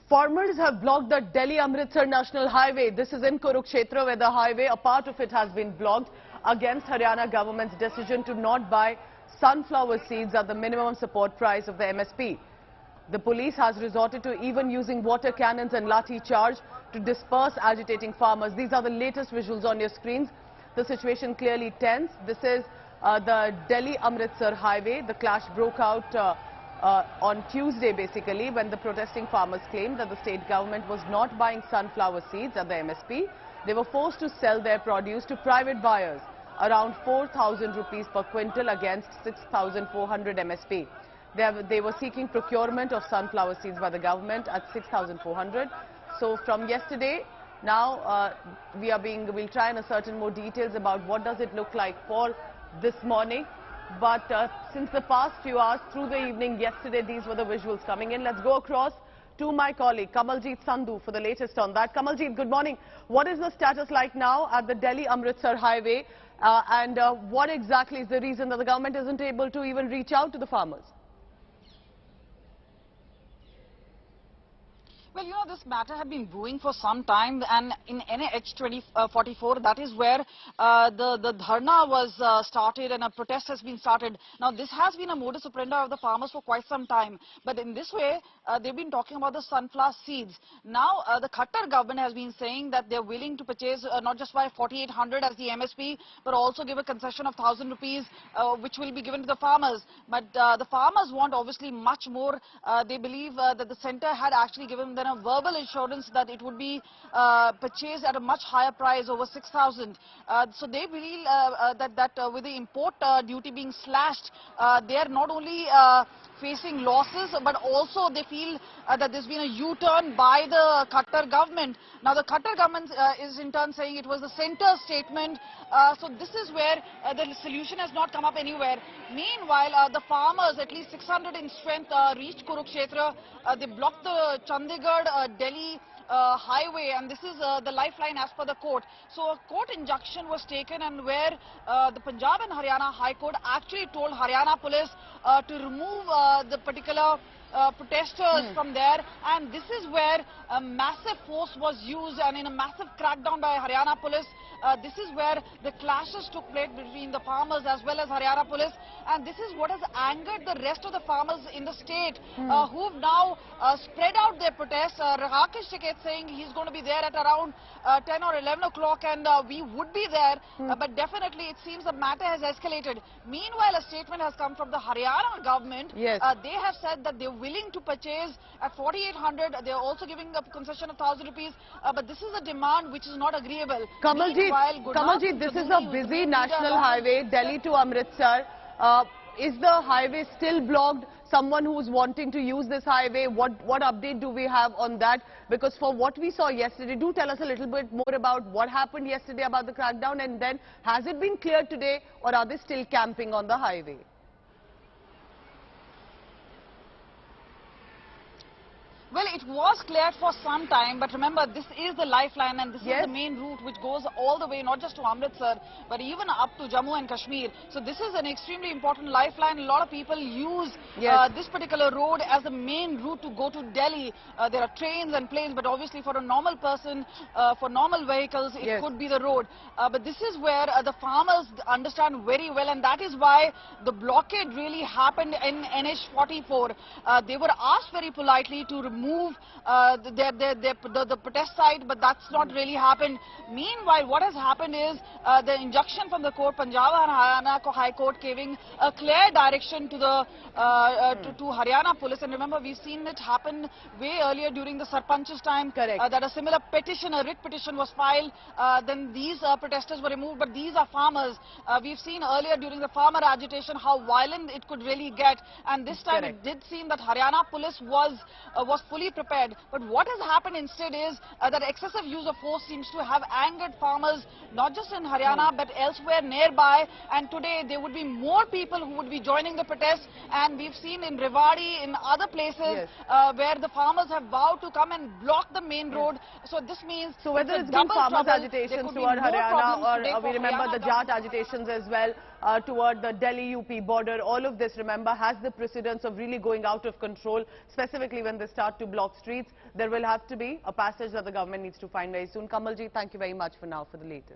Farmers have blocked the Delhi-Amritsar National Highway. This is in Kurukshetra, where the highway, a part of it has been blocked against Haryana government's decision to not buy sunflower seeds at the minimum support price of the MSP. The police has resorted to even using water cannons and lathi charge to disperse agitating farmers. These are the latest visuals on your screens. The situation clearly tense. This is the Delhi-Amritsar highway. The clash broke out on Tuesday, basically, when the protesting farmers claimed that the state government was not buying sunflower seeds at the MSP. They were forced to sell their produce to private buyers, around 4,000 rupees per quintal against 6,400 MSP. They were seeking procurement of sunflower seeds by the government at 6,400. So from yesterday, now we'll try and ascertain more details about what does it look like for this morning. But since the past few hours through the evening yesterday, these were the visuals coming in. Let's go across to my colleague Kamaljeet Sandhu for the latest on that. Kamaljeet, good morning. What is the status like now at the Delhi-Amritsar highway and what exactly is the reason that the government isn't able to even reach out to the farmers? Well, you know, this matter had been brewing for some time, and in NH 2044, that is where the dharna was started and a protest has been started. Now, this has been a modus operandi of the farmers for quite some time, but in this way, they've been talking about the sunflower seeds. Now, the Khattar government has been saying that they're willing to purchase not just by 4,800 as the MSP, but also give a concession of 1,000 rupees, which will be given to the farmers. But the farmers want obviously much more. They believe that the centre had actually given them a verbal assurance that it would be purchased at a much higher price, over 6,000. So they believe that with the import duty being slashed, they are not only facing losses, but also they feel that there's been a U-turn by the Khattar government. Now the Khattar government is in turn saying it was the centre's statement. So this is where the solution has not come up anywhere. Meanwhile, the farmers, at least 600 in strength, reached Kurukshetra. They blocked the Chandigarh-Delhi highway, and this is the lifeline as per the court. So a court injunction was taken, and where the Punjab and Haryana High Court actually told Haryana police to remove the particular protesters from there, and this is where a massive force was used, and in a massive crackdown by Haryana police, this is where the clashes took place between the farmers as well as Haryana police, and this is what has angered the rest of the farmers in the state who've now spread out their protests. Rakesh Tikait saying he's going to be there at around 10 or 11 o'clock, and we would be there, but definitely it seems the matter has escalated. Meanwhile, a statement has come from the Haryana government. Yes. They have said that they're willing to purchase at 4,800. They're also giving a concession of 1,000 rupees, but this is a demand which is not agreeable. Kamaljeet, this is a busy national highway, Delhi to Amritsar. Is the highway still blocked? Someone who's wanting to use this highway, what update do we have on that? Because for what we saw yesterday, do tell us a little bit more about what happened yesterday about the crackdown, and then has it been cleared today, or are they still camping on the highway? Well, it was cleared for some time, but remember, this is the lifeline, and this is the main route which goes all the way, not just to Amritsar, but even up to Jammu and Kashmir. So this is an extremely important lifeline. A lot of people use this particular road as the main route to go to Delhi. There are trains and planes, but obviously for a normal person, for normal vehicles, it could be the road. But this is where the farmers understand very well, and that is why the blockade really happened in NH 44. They were asked very politely to remove the protest side, but that's not really happened. Meanwhile, what has happened is the injunction from the court, Punjab and Haryana High Court, giving a clear direction to the to Haryana police. And remember, we've seen it happen way earlier during the Sarpanch's time. Correct. That a similar petition, a writ petition was filed. Then these protesters were removed, but these are farmers. We've seen earlier during the farmer agitation how violent it could really get, and this time it did seem that Haryana police was fully prepared. But what has happened instead is that excessive use of force seems to have angered farmers, not just in Haryana, but elsewhere nearby. And today there would be more people who would be joining the protest. And we've seen in Rewari, in other places, where the farmers have vowed to come and block the main road. So this means... So whether it's been farmers agitations toward Haryana, or we remember the Jat agitations as well, toward the Delhi-UP border. All of this, remember, has the precedence of really going out of control, specifically when they start to block streets. There will have to be a passage that the government needs to find very soon. Kamalji, thank you very much for now for the latest.